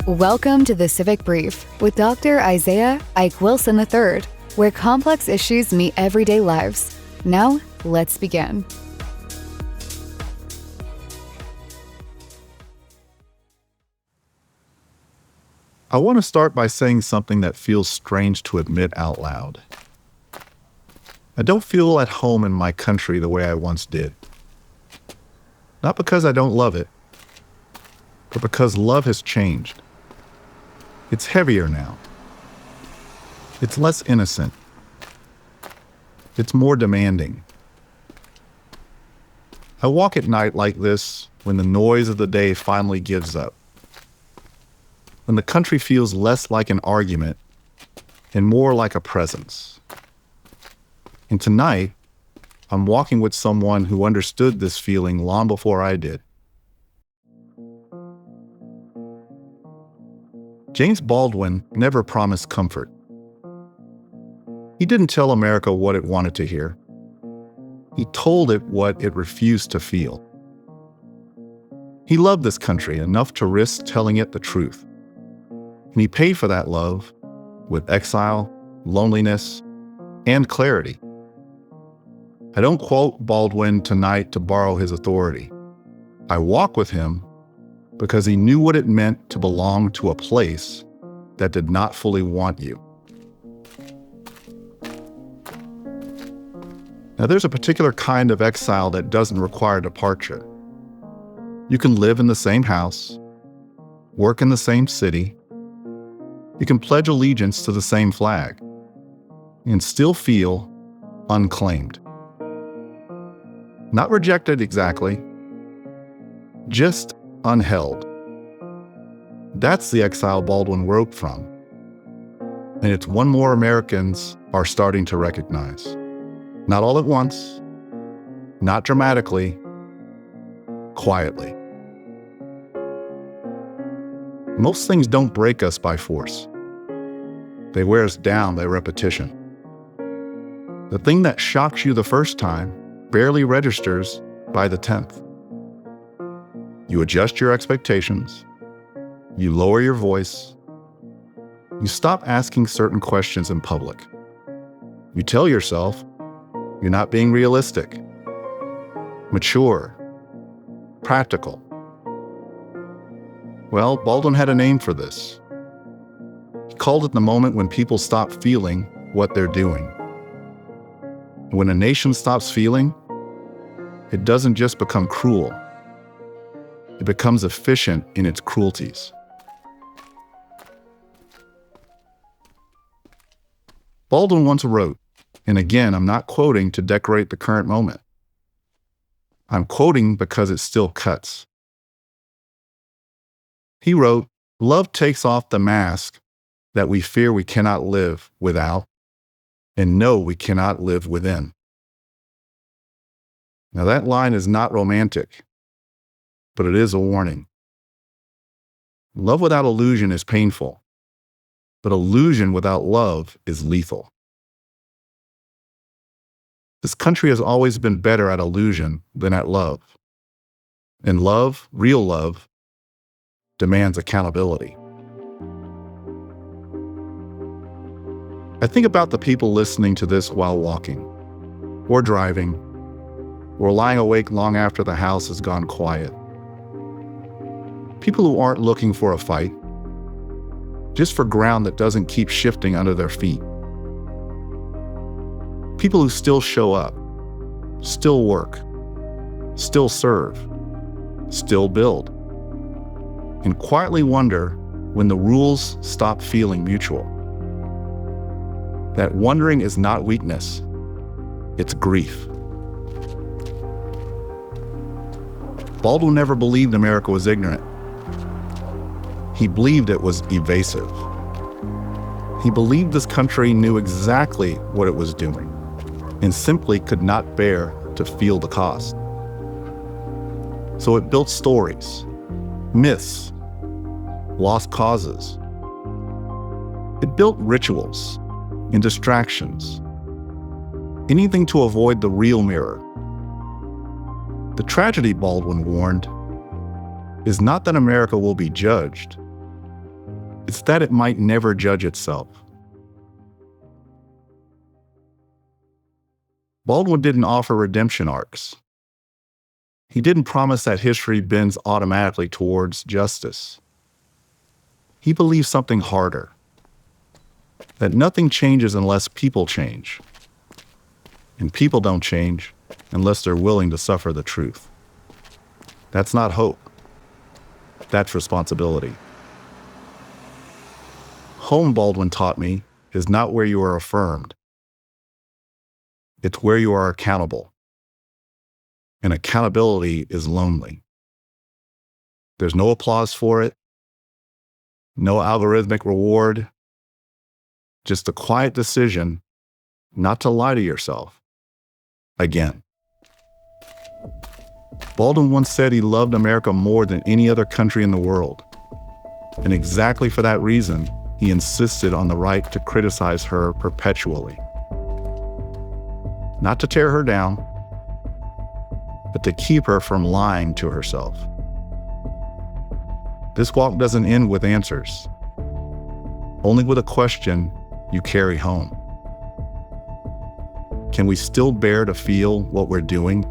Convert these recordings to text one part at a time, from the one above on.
Welcome to the Civic Brief with Dr. Isaiah Ike Wilson III, where complex issues meet everyday lives. Now, let's begin. I want to start by saying something that feels strange to admit out loud. I don't feel at home in my country the way I once did. Not because I don't love it, but because love has changed. It's heavier now. It's less innocent. It's more demanding. I walk at night like this when the noise of the day finally gives up. When the country feels less like an argument and more like a presence. And tonight, I'm walking with someone who understood this feeling long before I did. James Baldwin never promised comfort. He didn't tell America what it wanted to hear. He told it what it refused to feel. He loved this country enough to risk telling it the truth. And he paid for that love with exile, loneliness, and clarity. I don't quote Baldwin tonight to borrow his authority. I walk with him because he knew what it meant to belong to a place that did not fully want you. Now, there's a particular kind of exile that doesn't require departure. You can live in the same house, work in the same city, you can pledge allegiance to the same flag, and still feel unclaimed. Not rejected exactly, just unheld. That's the exile Baldwin wrote from. And it's one more Americans are starting to recognize. Not all at once, not dramatically, quietly. Most things don't break us by force. They wear us down by repetition. The thing that shocks you the first time barely registers by the 10th. You adjust your expectations. You lower your voice. You stop asking certain questions in public. You tell yourself you're not being realistic, mature, practical. Well, Baldwin had a name for this. He called it the moment when people stop feeling what they're doing. When a nation stops feeling, it doesn't just become cruel. It becomes efficient in its cruelties. Baldwin once wrote, and again, I'm not quoting to decorate the current moment. I'm quoting because it still cuts. He wrote, "Love takes off the mask that we fear we cannot live without and know we cannot live within." Now that line is not romantic, but it is a warning. Love without illusion is painful, but illusion without love is lethal. This country has always been better at illusion than at love. And love, real love, demands accountability. I think about the people listening to this while walking, or driving, or lying awake long after the house has gone quiet. People who aren't looking for a fight, just for ground that doesn't keep shifting under their feet. People who still show up, still work, still serve, still build, and quietly wonder when the rules stop feeling mutual. That wondering is not weakness, it's grief. Baldwin never believed America was ignorant. He believed it was evasive. He believed this country knew exactly what it was doing and simply could not bear to feel the cost. So it built stories, myths, lost causes. It built rituals and distractions, anything to avoid the real mirror. The tragedy, Baldwin warned, is not that America will be judged, It's that it might never judge itself. Baldwin didn't offer redemption arcs. He didn't promise that history bends automatically towards justice. He believed something harder, that nothing changes unless people change. And people don't change unless they're willing to suffer the truth. That's not hope. That's responsibility. Home, Baldwin taught me, is not where you are affirmed. It's where you are accountable. And accountability is lonely. There's no applause for it, no algorithmic reward, just a quiet decision not to lie to yourself again. Baldwin once said he loved America more than any other country in the world. And exactly for that reason, he insisted on the right to criticize her perpetually. Not to tear her down, but to keep her from lying to herself. This walk doesn't end with answers, only with a question you carry home. Can we still bear to feel what we're doing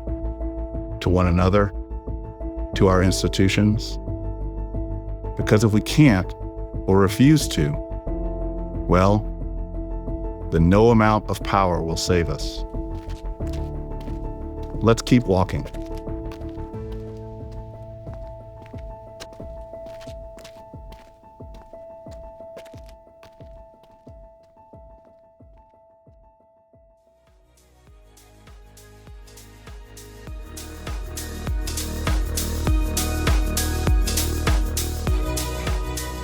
to one another, to our institutions? Because if we can't or refuse to, well, then no amount of power will save us. Let's keep walking.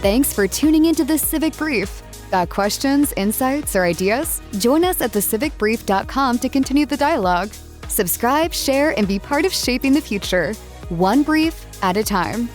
Thanks for tuning into the Civic Brief. Got questions, insights, or ideas? Join us at thecivicbrief.com to continue the dialogue. Subscribe, share, and be part of shaping the future, one brief at a time.